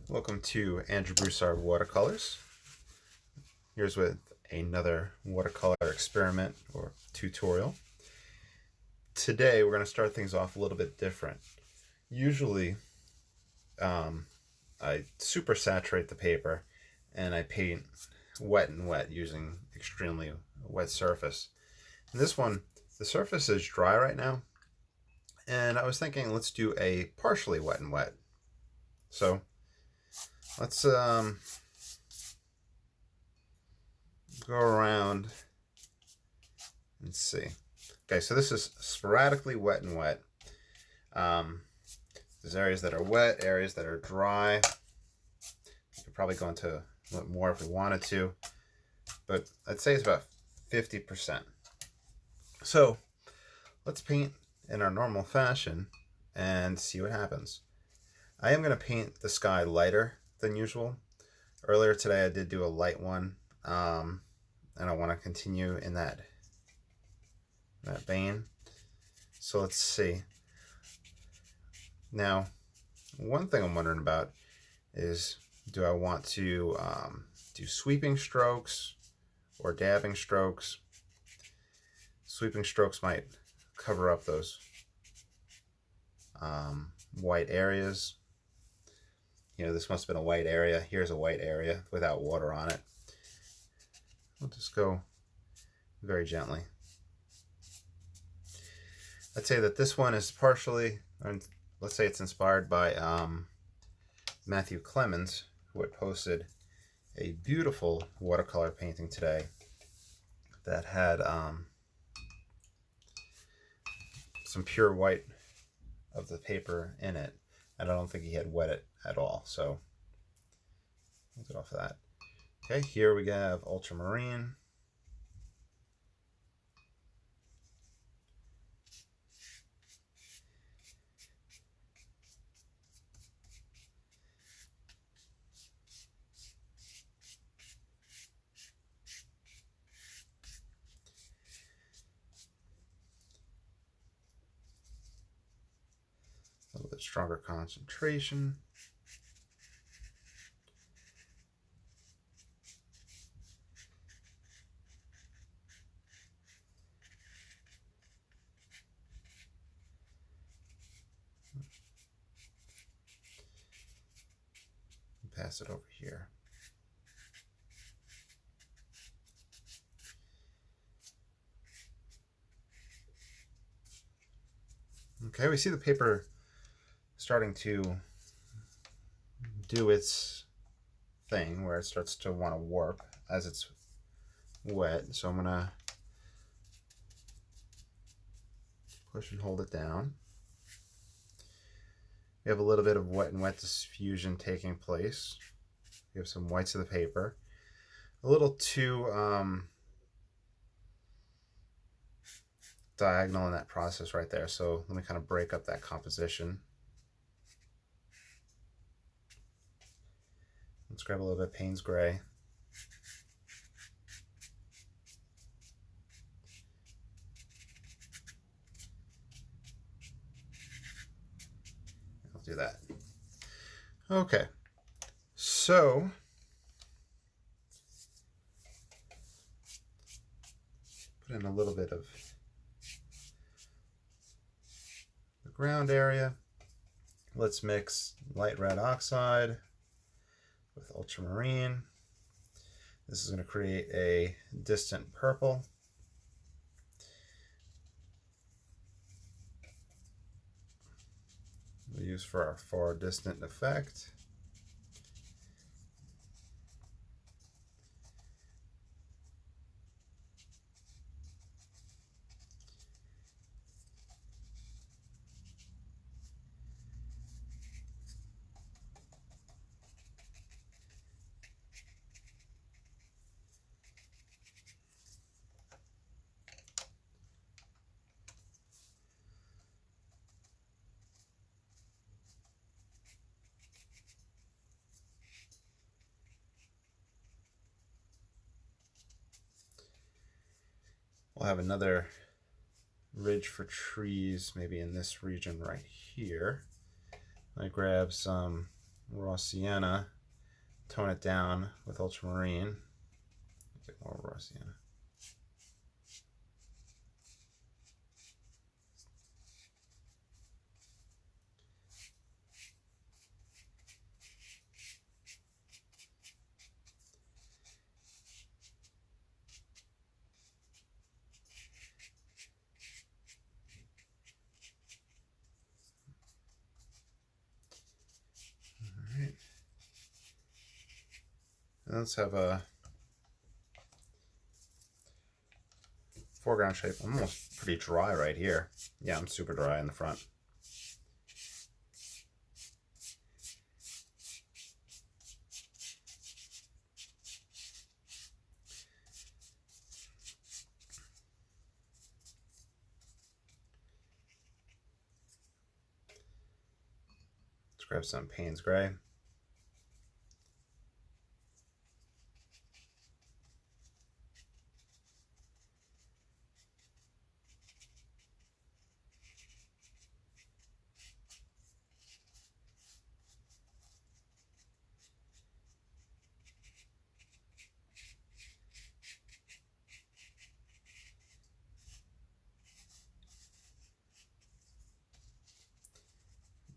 Welcome to Andrew Broussard Watercolors. Here's with another watercolor experiment or tutorial. Today we're going to start things off a little bit different. Usually I super saturate the paper and I paint wet and wet using extremely wet surface. And this one, the surface is dry right now, and I was thinking let's do a partially wet and wet. So let's go around and see. Okay, so this is sporadically wet and wet. There's areas that are wet, areas that are dry. You could probably go into a little more if we wanted to, but I'd say it's about 50%. So let's paint in our normal fashion and see what happens. I am going to paint the sky lighter than usual. Earlier today I did do a light one, and I want to continue in that vein. So let's see. Now, one thing I'm wondering about is, do I want to do sweeping strokes or dabbing strokes? Sweeping strokes might cover up those white areas. You know, this must have been a white area. Here's a white area without water on it. We'll just go very gently. I'd say that this one is partially, let's say it's inspired by Matthew Clemens, who had posted a beautiful watercolor painting today that had some pure white of the paper in it, and I don't think he had wet it at all, so we'll get off of that. Okay, here we have ultramarine. A little bit stronger concentration. Pass it over here. Okay, we see the paper starting to do its thing where it starts to want to warp as it's wet. So I'm going to push and hold it down. We have a little bit of wet and wet diffusion taking place. We have some whites of the paper. A little too diagonal in that process right there. So let me kind of break up that composition. Let's grab a little bit of Payne's Gray. I'll do that. Okay, so put in a little bit of the ground area. Let's mix light red oxide with ultramarine. This is going to create a distant purple. We'll use for our far distant effect. We'll have another ridge for trees, maybe in this region right here. I grab some raw sienna, tone it down with ultramarine. Get more raw sienna. All right. And let's have a foreground shape. I'm almost pretty dry right here. Yeah, I'm super dry in the front. Let's grab some Payne's Gray.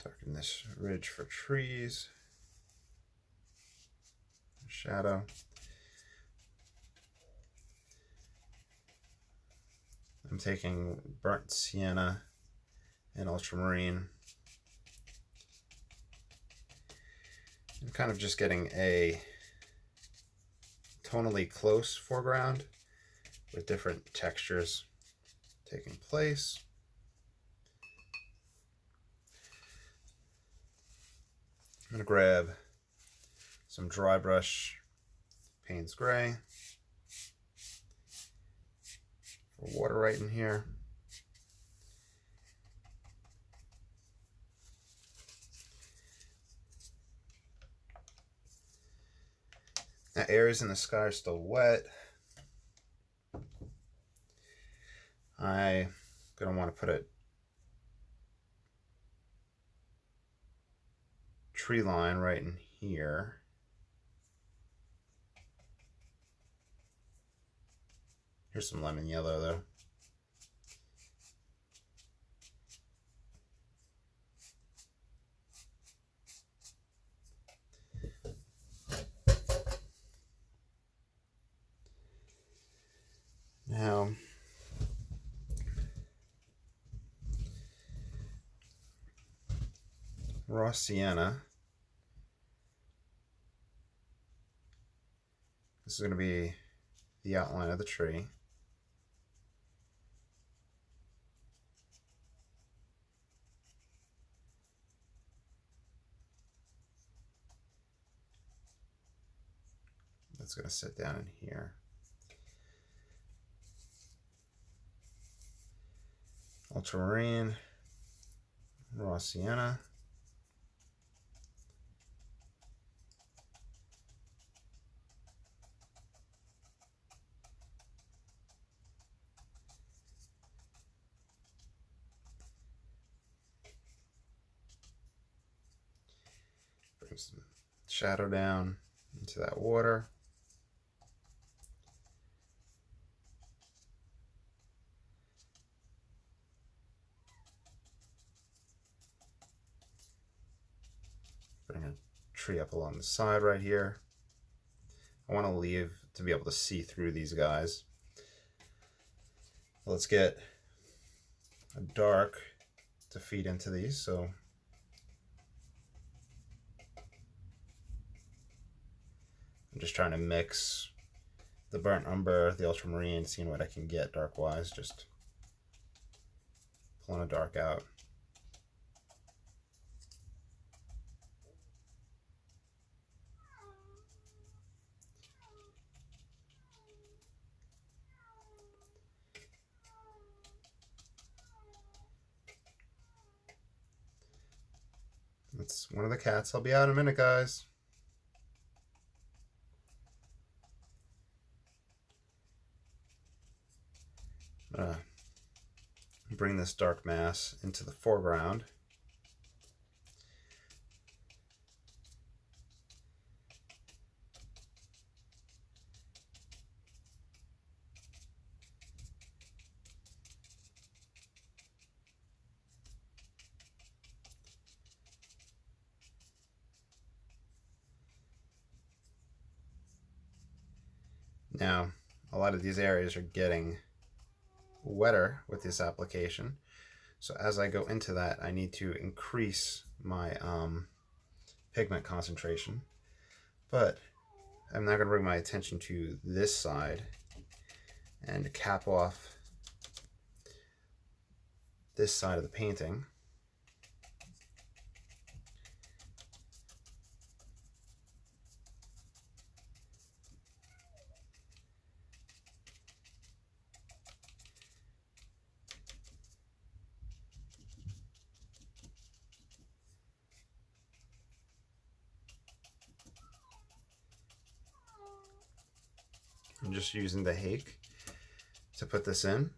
Darken this ridge for trees. Shadow. I'm taking burnt sienna and ultramarine. I'm kind of just getting a tonally close foreground with different textures taking place. I'm going to grab some dry brush Payne's Gray for water right in here. Now, areas in the sky are still wet. I'm going to want to put a tree line right in here. Here's some lemon yellow though. Now, raw sienna. This is going to be the outline of the tree. That's going to sit down in here. Ultramarine, raw sienna. Bring some shadow down into that water. Bring a tree up along the side right here. I want to leave to be able to see through these guys. Let's get a dark to feed into these. So I'm just trying to mix the burnt umber, the ultramarine, seeing what I can get dark wise, just pulling a dark out. That's one of the cats. I'll be out in a minute, guys. Bring this dark mass into the foreground. Now, a lot of these areas are getting wetter with this application. So as I go into that, I need to increase my pigment concentration. But I'm now going to bring my attention to this side and cap off this side of the painting. I'm just using the hake to put this in.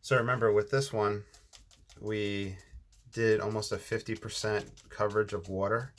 So remember, with this one, we did almost a 50% coverage of water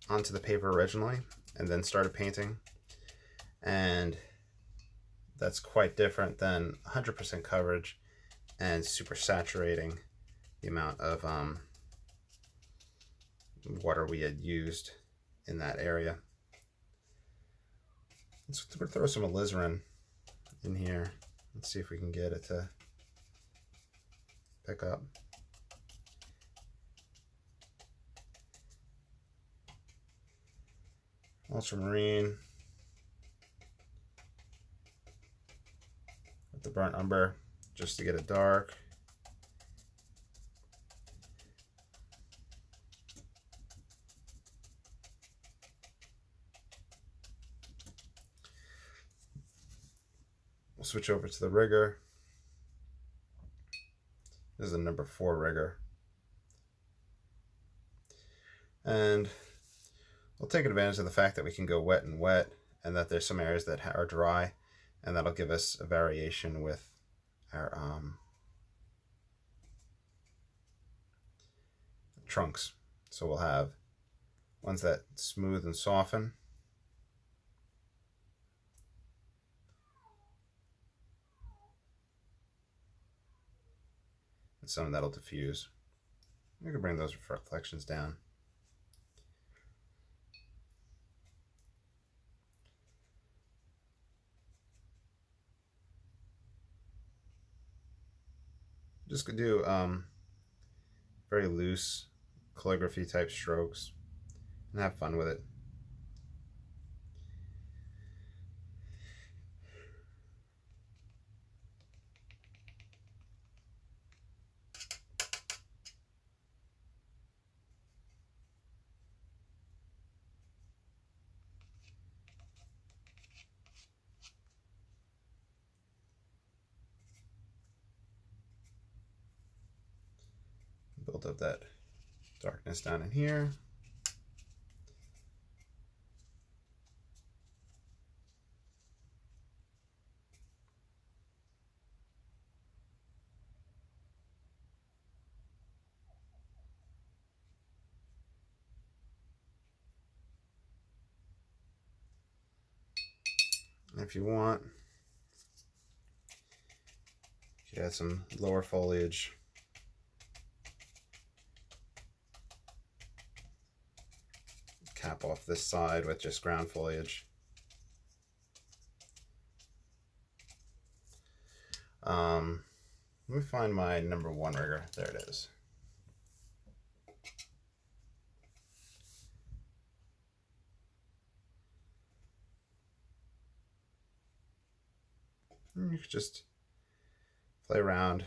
onto the paper originally and then started painting. And that's quite different than 100% coverage and super saturating the amount of water we had used in that area. Let's throw some alizarin in here. Let's see if we can get it to pick up. Ultramarine with the burnt umber just to get it dark. We'll switch over to the rigger. This is a number 4 rigger. And we'll take advantage of the fact that we can go wet and wet, and that there's some areas that are dry, and that'll give us a variation with our trunks. So we'll have ones that smooth and soften, and some that'll diffuse. We can bring those reflections down. Just gonna do very loose calligraphy type strokes and have fun with it. Build up that darkness down in here. And if you want, you could add some lower foliage. Cap off this side with just ground foliage. Let me find my number 1 rigger. There it is. And you could just play around.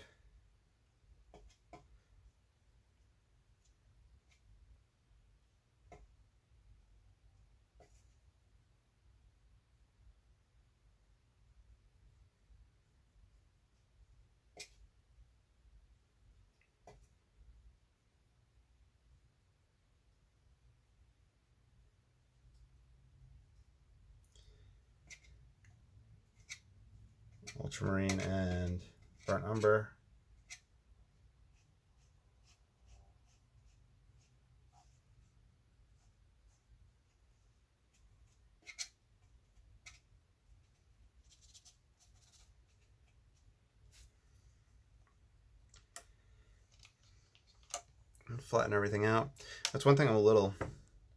Ultramarine and burnt umber. And flatten everything out. That's one thing I'm a little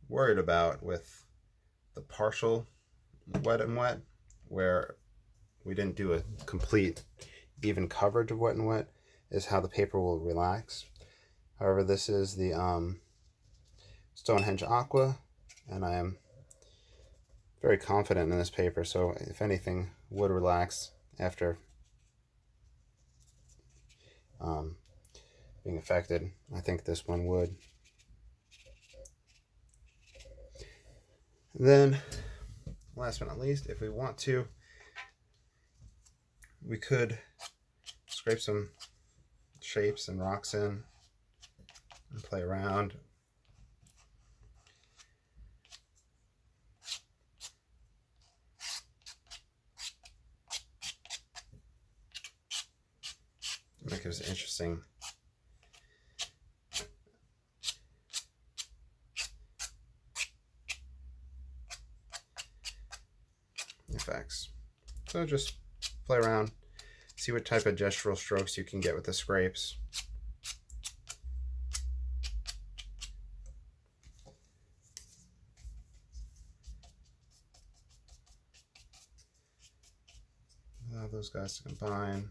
worried about with the partial wet and wet, where we didn't do a complete even coverage of wet and wet, is how the paper will relax. However, this is the Stonehenge Aqua, and I am very confident in this paper, so if anything would relax after being affected, I think this one would. Then, last but not least, if we want to, we could scrape some shapes and rocks in and play around. That gives it interesting effects. So just play around, see what type of gestural strokes you can get with the scrapes. Allow those guys to combine.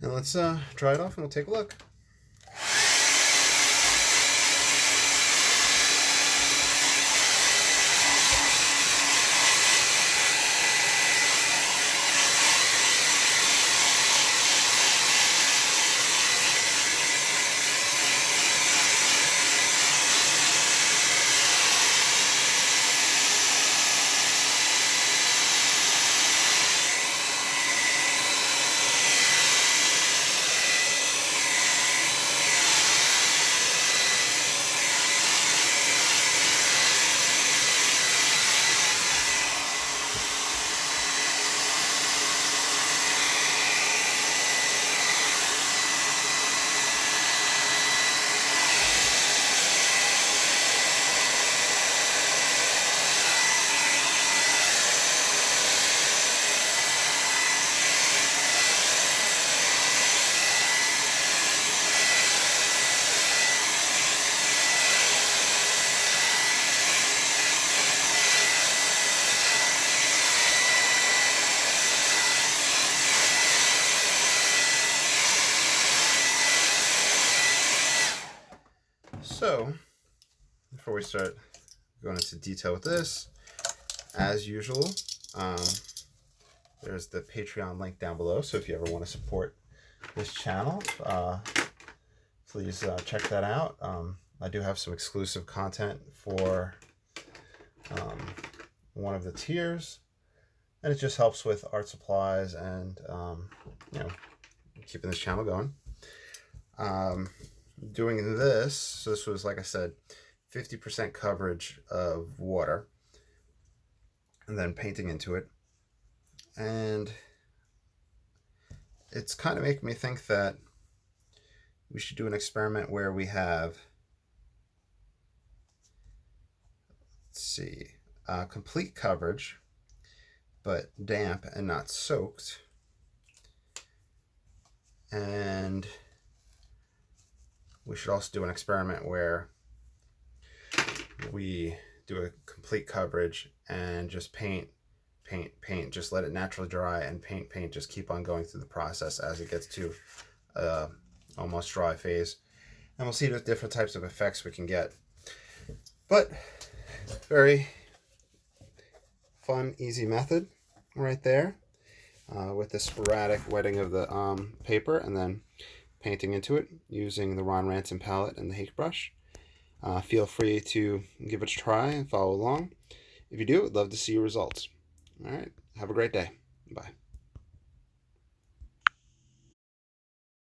And let's try it off and we'll take a look. So, before we start going into detail with this, as usual, there's the Patreon link down below. So if you ever want to support this channel, please check that out. I do have some exclusive content for one of the tiers, and it just helps with art supplies and you know, keeping this channel going. Doing this, so this was, like I said, 50% coverage of water and then painting into it, and it's kind of making me think that we should do an experiment where we have, let's see, complete coverage but damp and not soaked, and we should also do an experiment where we do a complete coverage and just paint, just let it naturally dry, and paint, just keep on going through the process as it gets to almost dry phase. And we'll see the different types of effects we can get. But very fun, easy method right there, with the sporadic wetting of the paper and then painting into it using the Ron Ransom palette and the Hake brush. Feel free to give it a try and follow along. If you do, I'd love to see your results. All right, have a great day.